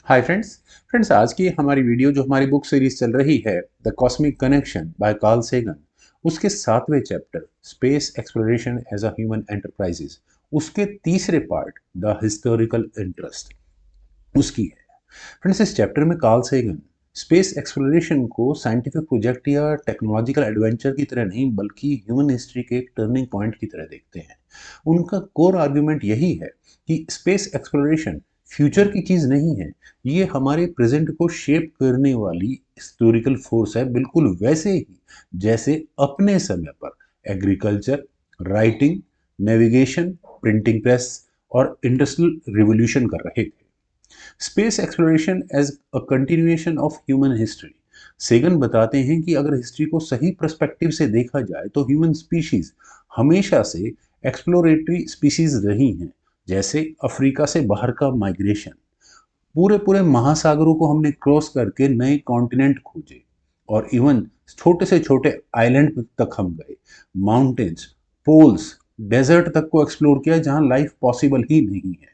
Hi friends. आज की हमारी वीडियो जो हमारी बुक सीरीज चल रही है the cosmic connection by Carl Sagan, उसके 7वें chapter space exploration as a human enterprises, उसके तीसरे पार्ट द हिस्टोरिकल इंटरेस्ट उसकी है। फ्रेंड्स, इस चैप्टर में कार्ल सेगन स्पेस एक्सप्लोरेशन को साइंटिफिक प्रोजेक्ट या टेक्नोलॉजिकल एडवेंचर की तरह नहीं बल्कि ह्यूमन हिस्ट्री के एक टर्निंग पॉइंट की तरह देखते हैं। उनका कोर आर्गुमेंट यही है कि स्पेस एक्सप्लोरेशन फ्यूचर की चीज नहीं है, ये हमारे प्रेजेंट को शेप करने वाली हिस्टोरिकल फोर्स है, बिल्कुल वैसे ही जैसे अपने समय पर agriculture, writing, navigation, printing press और इंडस्ट्रियल रिवॉल्यूशन कर रहे थे। Space exploration as a continuation of human history. Sagan बताते हैं कि अगर हिस्ट्री को सही पर्सपेक्टिव से देखा जाए तो ह्यूमन स्पीशीज हमेशा से एक्सप्लोरेटरी स्पीशीज रही हैं, जैसे अफ्रीका से बाहर का माइग्रेशन, पूरे पूरे महासागरों को हमने क्रॉस करके नए कॉन्टिनेंट खोजे, और इवन छोटे से छोटे आइलैंड तक हम गए, माउंटेन्स, पोल्स, डेजर्ट तक को एक्सप्लोर किया जहां लाइफ पॉसिबल ही नहीं है।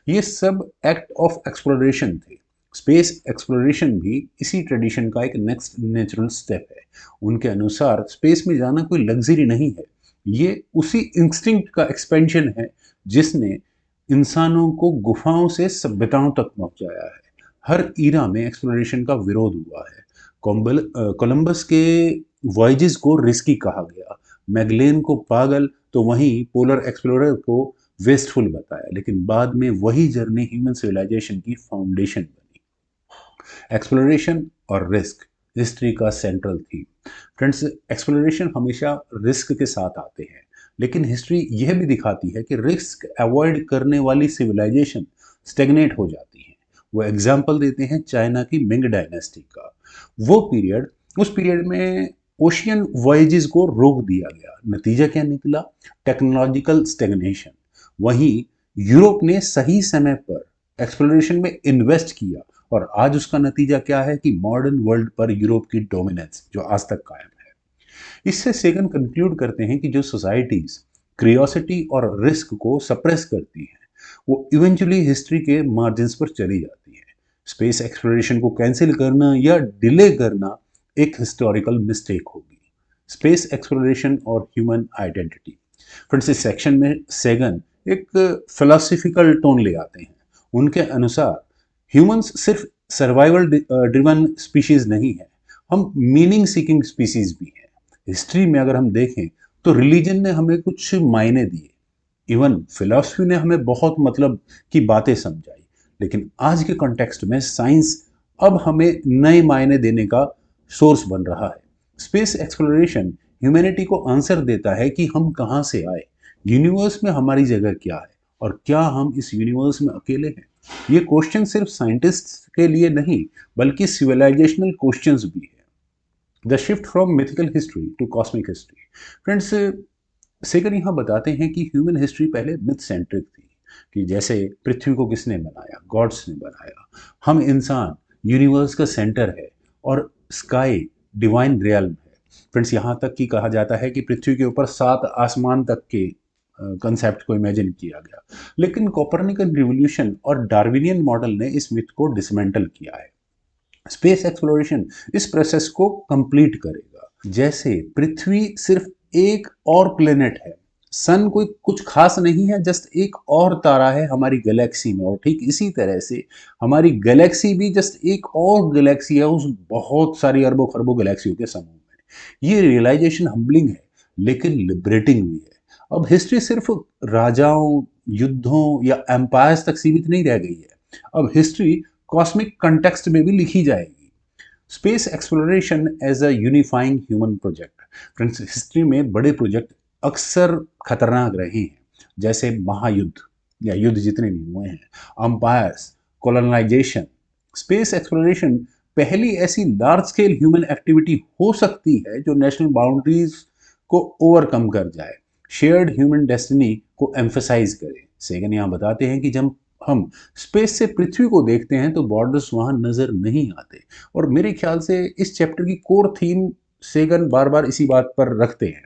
ये सब एक्ट ऑफ एक्सप्लोरेशन थे। स्पेस एक्सप्लोरेशन भी इसी ट्रेडिशन का एक नेक्स्ट नेचुरल स्टेप है। उनके अनुसार स्पेस में जाना कोई लग्जरी नहीं है, ये उसी इंस्टिंक्ट का एक्सपेंशन है जिसने इंसानों को गुफाओं से सभ्यताओं तक पहुंचाया है। हर ईरा में एक्सप्लोरेशन का विरोध हुआ है। कोलंबस के वॉयजेस को रिस्की कहा गया, मैगलेन को पागल, तो वहीं पोलर एक्सप्लोरर को वेस्टफुल बताया, लेकिन बाद में वही जर्नी ह्यूमन सिविलाइजेशन की फाउंडेशन बनी। एक्सप्लोरेशन और रिस्क हिस्ट्री का सेंट्रल थीम। फ्रेंड्स, एक्सप्लोरेशन हमेशा रिस्क के साथ आते हैं, लेकिन हिस्ट्री यह भी दिखाती है कि रिस्क अवॉइड करने वाली सिविलाइजेशन स्टेगनेट हो जाती है। वो एग्जाम्पल देते हैं चाइना की मिंग डायनेस्टी का। वो पीरियड, उस पीरियड में ओशियन वॉयजेस को रोक दिया गया। नतीजा क्या निकला? Technological stagnation. वहीं यूरोप ने सही समय पर एक्सप्लोरेशन में इन्वेस्ट किया, और आज उसका नतीजा क्या है कि मॉडर्न वर्ल्ड पर यूरोप की डोमिनेंस जो आज तक कायम है। इससे सेगन कंक्लूड करते हैं कि जो सोसाइटीज क्रियोसिटी और रिस्क को सप्रेस करती हैं, वो इवेंचुअली हिस्ट्री के मार्जिन पर चली जाती है। स्पेस एक्सप्लोरेशन को कैंसिल करना या डिले करना एक हिस्टोरिकल मिस्टेक होगी। स्पेस एक्सप्लोरेशन और ह्यूमन आइडेंटिटी। फ्रेंड्स, इस सेक्शन में सेगन एक फिलोसफिकल टोन ले आते हैं। उनके अनुसार ह्यूमंस सिर्फ सर्वाइवल ड्रिवन स्पीशीज नहीं है, हम मीनिंग सीकिंग स्पीशीज भी हैं। हिस्ट्री में अगर हम देखें तो रिलीजन ने हमें कुछ मायने दिए, इवन फिलॉसफी ने हमें बहुत मतलब की बातें समझाई, लेकिन आज के कॉन्टेक्स्ट में साइंस अब हमें नए मायने देने का सोर्स बन रहा है। स्पेस एक्सप्लोरेशन ह्यूमैनिटी को आंसर देता है कि हम कहाँ से आए, यूनिवर्स में हमारी जगह क्या है, और क्या हम इस यूनिवर्स में अकेले हैं। ये क्वेश्चन सिर्फ साइंटिस्ट के लिए नहीं बल्कि सिविलाइजेशनल क्वेश्चंस भी है। The shift from mythical history to cosmic history. Friends, Sagan यहाँ बताते हैं कि ह्यूमन हिस्ट्री पहले मिथ सेंट्रिक थी, कि जैसे पृथ्वी को किसने बनाया? गॉड्स ने बनाया। हम इंसान यूनिवर्स का सेंटर है, और स्काई डिवाइन रियल्म है। फ्रेंड्स, यहाँ तक कि कहा जाता है कि पृथ्वी के ऊपर 7 आसमान तक के कंसेप्ट को इमेजिन किया गया। लेकिन कोपरनिकन रिवोल्यूशन और डार्विनियन मॉडल ने इस मिथ को डिसमेंटल किया है। स्पेस एक्सप्लोरेशन इस प्रोसेस को कंप्लीट करेगा। जैसे पृथ्वी सिर्फ एक और प्लेनेट है, सन कोई कुछ खास नहीं है, जस्ट एक और तारा है हमारी गैलेक्सी में, और ठीक इसी तरह से हमारी गैलेक्सी भी जस्ट एक और गैलेक्सी है उस बहुत सारी अरबों खरबों गैलेक्सियों के समूह में। ये रियलाइजेशन हम्बलिंग है, लेकिन लिबरेटिंग भी है। अब हिस्ट्री सिर्फ राजाओं, युद्धों या एम्पायर्स तक सीमित नहीं रह गई है। अब हिस्ट्री कॉस्मिक कंटेक्स्ट में भी लिखी जाएगी। Space exploration as a unifying human project. Friends, history में बड़े प्रोजेक्ट अक्सर खतरनाक रहे हैं, जैसे महायुद्ध या युद्ध जितने भी हुए हैं, अंपायर्स, कॉलोनाइजेशन। स्पेस एक्सप्लोरेशन पहली ऐसी लार्ज स्केल ह्यूमन एक्टिविटी हो सकती है जो नेशनल बाउंड्रीज को ओवरकम कर जाए, शेयर्ड ह्यूमन डेस्टिनी को एम्फेसाइज करे। सेगन यहाँ बताते हैं कि जब हम स्पेस से पृथ्वी को देखते हैं तो बॉर्डर्स वहां नजर नहीं आते, और मेरे ख्याल से इस चैप्टर की कोर थीम सेगन बार बार इसी बात पर रखते हैं।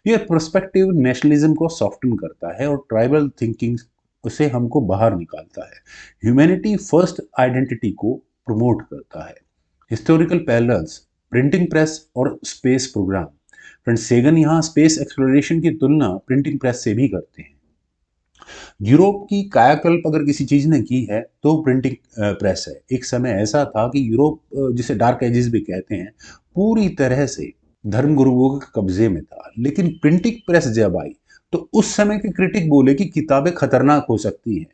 यह पर्सपेक्टिव नेशनलिज्म को सॉफ्टन करता है और ट्राइबल थिंकिंग उसे हमको बाहर निकालता है। ह्यूमैनिटी फर्स्ट आइडेंटिटी को प्रमोट करता है। हिस्टोरिकल पैरेलल्स, प्रिंटिंग प्रेस और स्पेस प्रोग्राम। फ्रेंड्स, सेगन यहाँ स्पेस एक्सप्लोरेशन की तुलना प्रिंटिंग प्रेस से भी करते हैं। यूरोप की कायाकल्प अगर किसी चीज ने की है तो प्रिंटिंग प्रेस है। एक समय ऐसा था कि यूरोप, जिसे डार्क एजेस भी कहते हैं, पूरी तरह से धर्मगुरुओं के कब्जे में था। लेकिन प्रिंटिंग प्रेस जब आई तो उस समय के क्रिटिक बोले कि किताबें खतरनाक हो सकती हैं।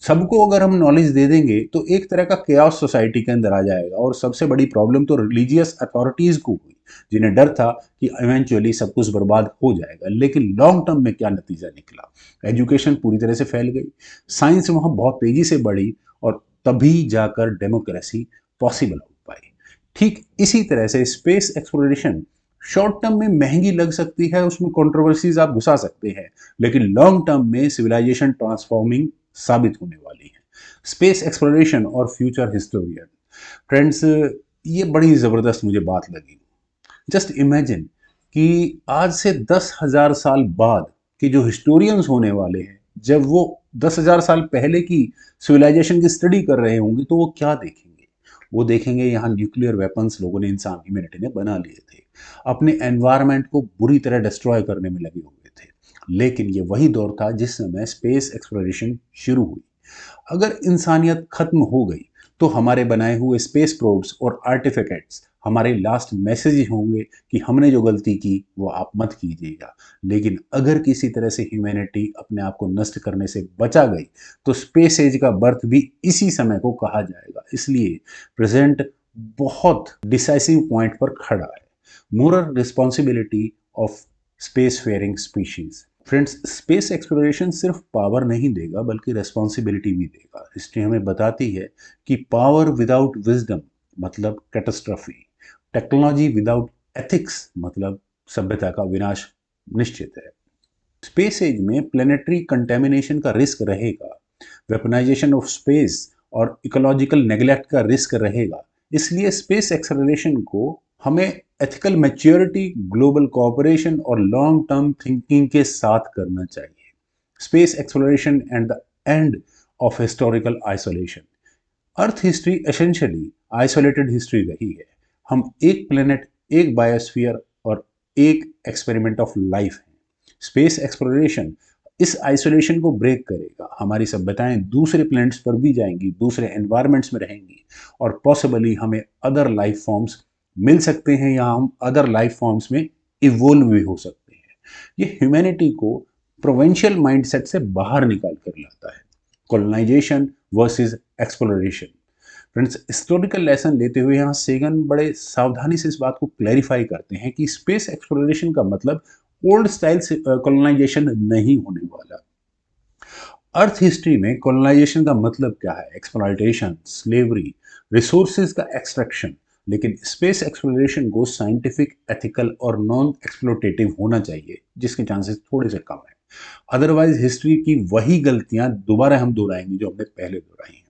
सबको अगर हम नॉलेज दे देंगे तो एक तरह का केओस सोसाइटी के अंदर आ जाएगा। और सबसे बड़ी प्रॉब्लम तो रिलीजियस अथॉरिटीज को हुई, जिन्हें डर था कि इवेंचुअली सब कुछ बर्बाद हो जाएगा। लेकिन लॉन्ग टर्म में क्या नतीजा निकला? एजुकेशन पूरी तरह से फैल गई, साइंस वहाँ बहुत तेजी से बढ़ी, और तभी जाकर डेमोक्रेसी पॉसिबल हो पाई। ठीक इसी तरह से स्पेस एक्सप्लोरेशन शॉर्ट टर्म में महंगी लग सकती है, उसमें कंट्रोवर्सीज आप घुसा सकते हैं, लेकिन लॉन्ग टर्म में सिविलाइजेशन ट्रांसफॉर्मिंग साबित होने वाली है। स्पेस एक्सप्लोरेशन और फ्यूचर हिस्टोरियन। फ्रेंड्स, ये बड़ी ज़बरदस्त मुझे बात लगी। जस्ट इमेजिन कि आज से 10,000 साल बाद के जो हिस्टोरियंस होने वाले हैं, जब वो 10,000 साल पहले की सिविलाइजेशन की स्टडी कर रहे होंगे तो वो क्या देखेंगे? वो देखेंगे यहाँ न्यूक्लियर वेपन्स लोगों ने, इंसान ह्यूमैनिटी ने बना लिए थे, अपने एनवायरनमेंट को बुरी तरह डिस्ट्रॉय करने में लगे हुए थे। लेकिन ये वही दौर था जिस समय स्पेस एक्सप्लोरेशन शुरू हुई। अगर इंसानियत खत्म हो गई तो हमारे बनाए हुए स्पेस प्रोब्स और आर्टिफैक्ट्स हमारे लास्ट मैसेज होंगे कि हमने जो गलती की वो आप मत कीजिएगा। लेकिन अगर किसी तरह से ह्यूमैनिटी अपने आप को नष्ट करने से बचा गई तो स्पेस एज का बर्थ भी इसी समय को कहा जाएगा। इसलिए प्रेजेंट बहुत डिसाइसिव पॉइंट पर खड़ा है। Moral responsibility of space faring species. Friends, space exploration सिर्फ पावर नहीं देगा बल्कि रेस्पॉन्सिबिलिटी भी देगा। हिस्ट्री हमें बताती है कि पावर विदाउट विजडम मतलब कैटास्ट्रॉफी, टेक्नोलॉजी विदाउट एथिक्स मतलब सभ्यता का विनाश निश्चित है। स्पेस एज में प्लेनेटरी कंटेमिनेशन का रिस्क रहेगा, वेपनाइजेशन ऑफ स्पेस और इकोलॉजिकल नेग्लेक्ट का रिस्क रहेगा। इसलिए स्पेस एक्सेलरेशन को हमें एथिकल मैच्योरिटी, ग्लोबल कोऑपरेशन और लॉन्ग टर्म थिंकिंग के साथ करना चाहिए। Space exploration and the end of historical isolation. Earth history essentially isolated history रही है। हम एक प्लेनेट, एक बायोस्फीयर और एक एक्सपेरिमेंट ऑफ लाइफ हैं। स्पेस एक्सप्लोरेशन इस आइसोलेशन को ब्रेक करेगा। हमारी सभ्यताएं दूसरे प्लैनेट्स पर भी जाएंगी, दूसरे एनवायरनमेंट्स में रहेंगी, और पॉसिबली हमें अदर लाइफ फॉर्म्स मिल सकते हैं या हम अदर लाइफ फॉर्म्स में इवोल्व भी हो सकते हैं। ये ह्यूमैनिटी को प्रोवेंशियल माइंडसेट से बाहर निकाल कर लाता है। Colonisation versus exploration. Friends, historical lesson लेते हुए यहाँ सेगन बड़े सावधानी से इस बात को क्लैरिफाई करते हैं कि स्पेस एक्सप्लोरेशन का मतलब ओल्ड स्टाइल कॉलोनाइजेशन नहीं होने वाला। अर्थ हिस्ट्री में कॉलोनाइजेशन का मतलब क्या है? एक्सप्लॉयटेशन, स्लेवरी, रिसोर्सेज का एक्सट्रैक्शन। लेकिन स्पेस एक्सप्लोरेशन को साइंटिफिक, एथिकल और नॉन एक्सप्लोटेटिव होना चाहिए, जिसके चांसेस थोड़े से कम है। अदरवाइज हिस्ट्री की वही गलतियां दोबारा हम दोहराएंगे जो हमने पहले दोहराई हैं।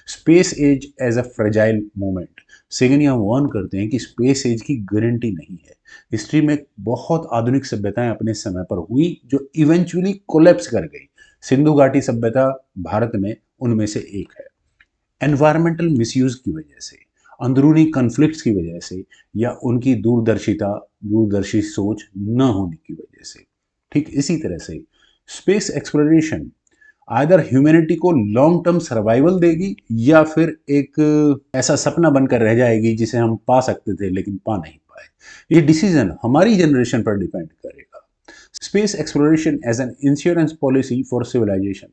Space age as a fragile moment. Sagan यहाँ वार्न करते हैं कि स्पेस एज की गारंटी नहीं है। हिस्ट्री में बहुत आधुनिक सभ्यताएं अपने समय पर हुई जो इवेंचुअली कोलैप्स कर गई। सिंधु घाटी सभ्यता भारत में उनमें से एक है। एनवायरमेंटल मिसयूज की वजह से, अंदरूनी कन्फ्लिक्ट्स की वजह से, या उनकी दूरदर्शी सोच न होने की वजह से। ठीक इसी तरह से स्पेस एक्सप्लोरेशन आइदर ह्यूमैनिटी को लॉन्ग टर्म सर्वाइवल देगी या फिर एक ऐसा सपना बनकर रह जाएगी जिसे हम पा सकते थे लेकिन पा नहीं पाए। ये डिसीजन हमारी जनरेशन पर डिपेंड करेगा। Space exploration as an insurance policy for civilisation.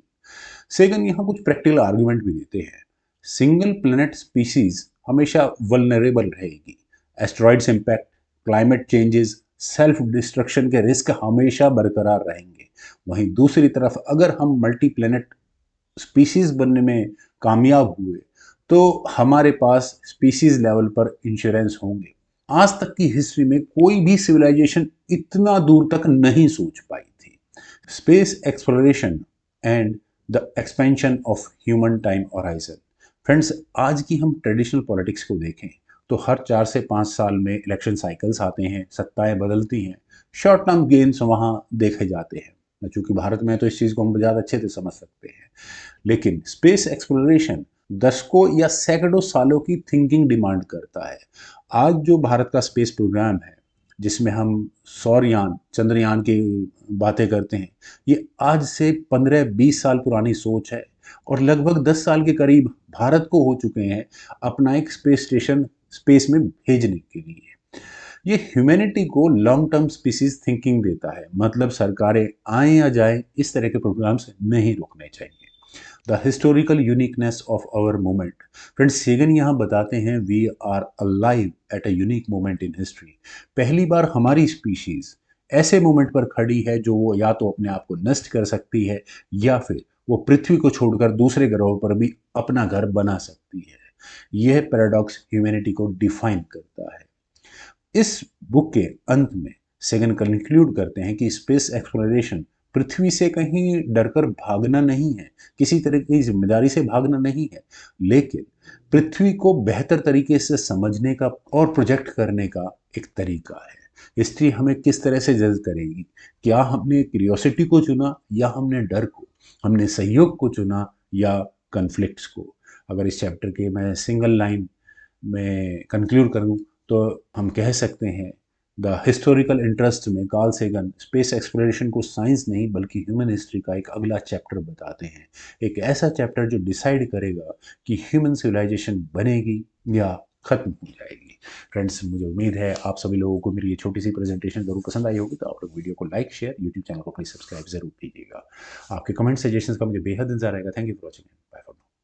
Sagan यहाँ कुछ प्रैक्टिकल आर्गुमेंट भी देते हैं। सिंगल प्लैनेट स्पीसीज हमेशा वल्नरेबल रहेगी। Asteroids impact, climate changes, self destruction के रिस्क हमेशा बरकरार रहेंगे। वहीं दूसरी तरफ अगर हम मल्टी प्लैनेट स्पीसीज बनने में कामयाब हुए तो हमारे पास स्पीसीज लेवल पर इंश्योरेंस होंगे। आज तक की हिस्ट्री में कोई भी सिविलाइजेशन इतना दूर तक नहीं सोच पाई थी। Space exploration and the expansion of human time horizon. Friends, आज की हम ट्रेडिशनल पॉलिटिक्स को देखें तो हर 4 से 5 साल में इलेक्शन साइकिल्स आते हैं, सत्ताएं बदलती हैं, शॉर्ट टर्म गेन्स वहाँ देखे जाते हैं। चूंकि भारत में तो इस चीज़ को हम ज़्यादा अच्छे से समझ सकते हैं। लेकिन स्पेस एक्सप्लोरेशन दशकों या सैकड़ों सालों की थिंकिंग डिमांड करता है। आज जो भारत का स्पेस प्रोग्राम है, जिसमें हम सौरयान, चंद्रयान की बातें करते हैं, ये आज से 15-20 साल पुरानी सोच है और लगभग 10 साल के करीब भारत को हो चुके हैं अपना एक स्पेस स्टेशन स्पेस में भेजने के लिए। ये ह्यूमैनिटी को लॉन्ग टर्म स्पीसीज थिंकिंग देता है, मतलब सरकारें आए या जाए इस तरह के प्रोग्राम्स नहीं रोकने चाहिए। The historical uniqueness of our moment. Friends, Sagan यहाँ बताते हैं we are alive at a unique moment in history. पहली बार हमारी स्पीशीज ऐसे मोमेंट पर खड़ी है जो वो या तो अपने आप को नष्ट कर सकती है या फिर वो पृथ्वी को छोड़कर दूसरे ग्रहों पर भी अपना घर बना सकती है। यह पैराडॉक्स ह्यूमैनिटी को डिफाइन करता है। इस बुक के अंत में सेगन कंक्लूड करते हैं कि स्पेस एक्सप्लोरेशन पृथ्वी से कहीं डरकर भागना नहीं है, किसी तरह की जिम्मेदारी से भागना नहीं है, लेकिन पृथ्वी को बेहतर तरीके से समझने का और प्रोजेक्ट करने का एक तरीका है। हिस्ट्री हमें किस तरह से जज करेगी? क्या हमने क्यूरियोसिटी को चुना या हमने डर को? हमने सहयोग को चुना या कन्फ्लिक्ट्स को? अगर इस चैप्टर के मैं सिंगल लाइन में कंक्लूड करूं तो हम कह सकते हैं द हिस्टोरिकल इंटरेस्ट में कार्ल सेगन स्पेस एक्सप्लोरेशन को साइंस नहीं बल्कि ह्यूमन हिस्ट्री का एक अगला चैप्टर बताते हैं। एक ऐसा चैप्टर जो डिसाइड करेगा कि ह्यूमन सिविलाइजेशन बनेगी या खत्म हो जाएगी। फ्रेंड्स, मुझे उम्मीद है आप सभी लोगों को मेरी ये छोटी सी प्रेजेंटेशन जरूर पसंद आई होगी, तो आप लोग वीडियो को लाइक, शेयर, यूट्यूब चैनल को प्लीज सब्सक्राइब जरूर कीजिएगा। आपके कमेंट सजेशंस का मुझे बेहद इंतजार रहेगा। Thank you for watching. Bye for now.